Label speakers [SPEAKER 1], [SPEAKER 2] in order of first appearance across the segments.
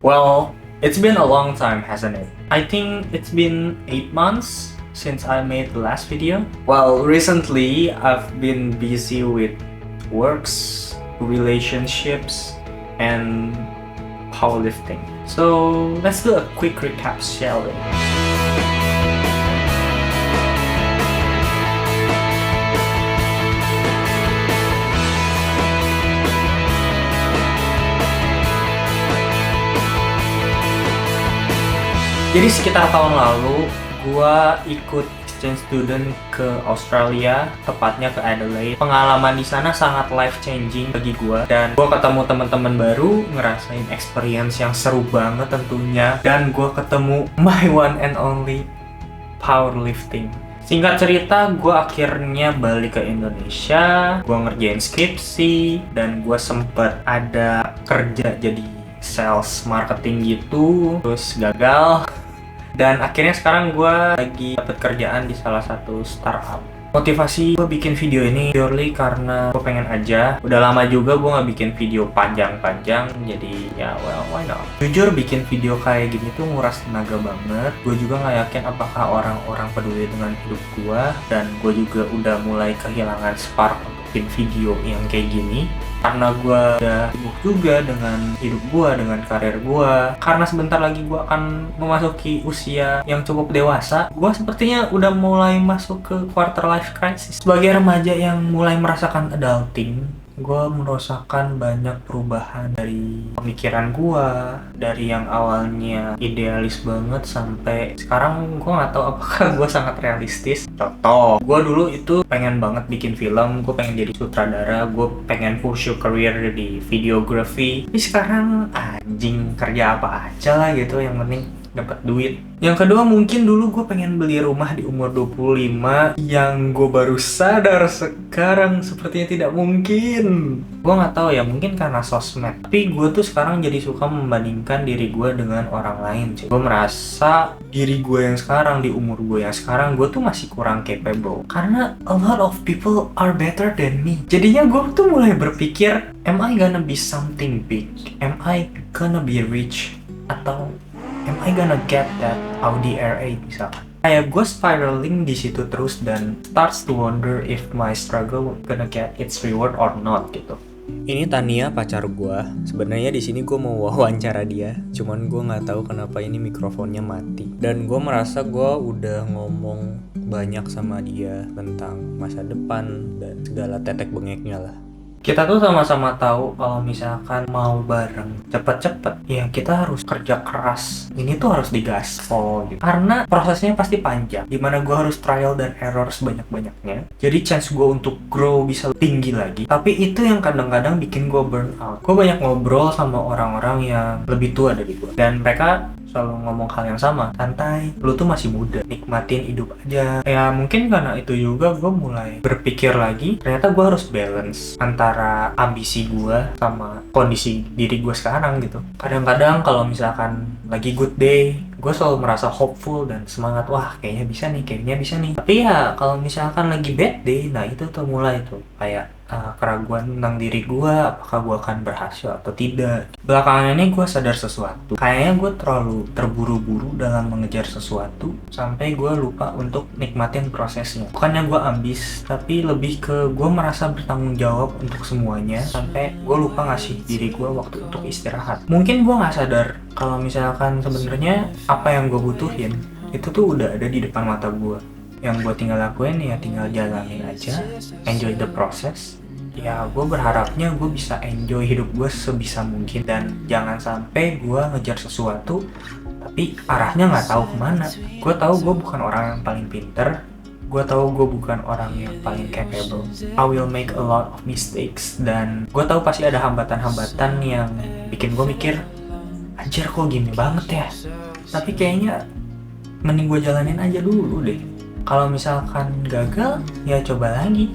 [SPEAKER 1] Well, it's been a long time, hasn't it? I think it's been 8 months since I made the last video. Well, recently I've been busy with works, relationships, and powerlifting. So let's do a quick recap, shall we? Jadi sekitar tahun lalu, gua ikut exchange student ke Australia, tepatnya ke Adelaide. Pengalaman di sana sangat life changing bagi gua, dan gua ketemu teman-teman baru, ngerasain experience yang seru banget tentunya, dan gua ketemu my one and only powerlifting. Singkat cerita, gue akhirnya balik ke Indonesia, gue ngerjain skripsi, dan gue sempet ada kerja jadi sales marketing gitu, terus gagal. Dan akhirnya sekarang gue lagi dapet kerjaan di salah satu startup. Motivasi gue bikin video ini purely karena gue pengen aja. Udah lama juga gue nggak bikin video panjang-panjang, jadi ya well, why not? Jujur bikin video kayak gini tuh nguras tenaga banget. Gue juga nggak yakin apakah orang-orang peduli dengan hidup gue. Dan gue juga udah mulai kehilangan spark untuk bikin video yang kayak gini. Karena gue udah sibuk juga dengan hidup gue, dengan karir gue. Karena sebentar lagi gue akan memasuki usia yang cukup dewasa, gue sepertinya udah mulai masuk ke quarter life crisis. Sebagai remaja yang mulai merasakan adulting, gue merasakan banyak perubahan dari pemikiran gue, dari yang awalnya idealis banget sampai sekarang gue nggak tahu apakah gue sangat realistis. Contoh, gue dulu itu pengen banget bikin film, gue pengen jadi sutradara, gue pengen pursue career di videography. Tapi sekarang anjing, kerja apa aja lah gitu, yang penting dapat duit. Yang kedua, mungkin dulu gue pengen beli rumah di umur 25, yang gue baru sadar sekarang sepertinya tidak mungkin. Gue nggak tahu ya, mungkin karena sosmed. Tapi gue tuh sekarang jadi suka membandingkan diri gue dengan orang lain. Gue merasa diri gue yang sekarang, di umur gue yang sekarang, gue tuh masih kurang capable. Karena a lot of people are better than me. Jadinya gue tuh mulai berpikir, am I gonna be something big? Am I gonna be rich? Atau am I gonna get that Audi R8 misalkan? Kayak gue spiraling di situ terus dan starts to wonder if my struggle gonna get its reward or not gitu. Ini Tania, pacar gue. Sebenarnya di sini gue mau wawancara dia, cuman gue nggak tahu kenapa ini mikrofonnya mati. Dan gue merasa gue udah ngomong banyak sama dia tentang masa depan dan segala tetek bengeknya lah. Kita tuh sama-sama tahu kalau misalkan mau bareng cepet-cepet, ya kita harus kerja keras. Ini tuh harus digaspol gitu. Karena prosesnya pasti panjang, dimana gue harus trial dan error sebanyak-banyaknya. Jadi chance gue untuk grow bisa tinggi lagi. Tapi itu yang kadang-kadang bikin gue burn out. Gue banyak ngobrol sama orang-orang yang lebih tua dari gue, dan mereka selalu ngomong hal yang sama, santai, lu tuh masih muda, nikmatin hidup aja. Ya mungkin karena itu juga gue mulai berpikir lagi, ternyata gue harus balance antara ambisi gue sama kondisi diri gue sekarang gitu. Kadang-kadang kalau misalkan lagi good day, gue selalu merasa hopeful dan semangat, wah kayaknya bisa nih, kayaknya bisa nih. Tapi ya kalau misalkan lagi bad day, nah itu tuh mulai tuh kayak keraguan tentang diri gue, apakah gue akan berhasil atau tidak. Belakangan ini gue sadar sesuatu, kayaknya gue terlalu terburu-buru dalam mengejar sesuatu sampai gue lupa untuk nikmatin prosesnya. Bukannya gue ambis, tapi lebih ke gue merasa bertanggung jawab untuk semuanya sampai gue lupa ngasih diri gue waktu untuk istirahat. Mungkin gue nggak sadar kalau misalkan sebenarnya apa yang gue butuhin itu tuh udah ada di depan mata gue. Yang gue tinggal lakuin ya tinggal jalanin aja, enjoy the process. Ya gue berharapnya gue bisa enjoy hidup gue sebisa mungkin, dan jangan sampai gue ngejar sesuatu tapi arahnya nggak tahu kemana. Gue tahu gue bukan orang yang paling pinter, gue tahu gue bukan orang yang paling capable. I will make a lot of mistakes, dan gue tahu pasti ada hambatan-hambatan yang bikin gue mikir, anjir kok gini banget ya. Tapi kayaknya mending gue jalanin aja dulu deh. Kalau misalkan gagal, ya coba lagi.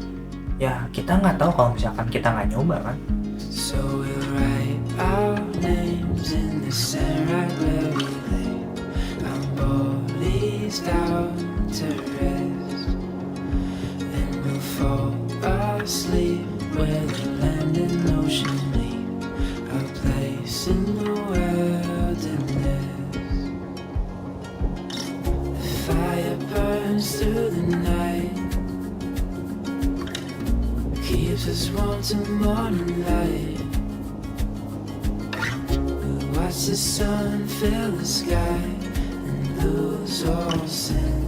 [SPEAKER 1] Ya kita nggak tahu kalau misalkan kita nggak nyoba kan. So we'll write our names in the sand right where we lay, our bodies down to rest. Then we'll fall asleep where the land and ocean meet, a place in the world
[SPEAKER 2] through the night, keeps us warm till morning light. We watch the sun fill the sky and lose all sense.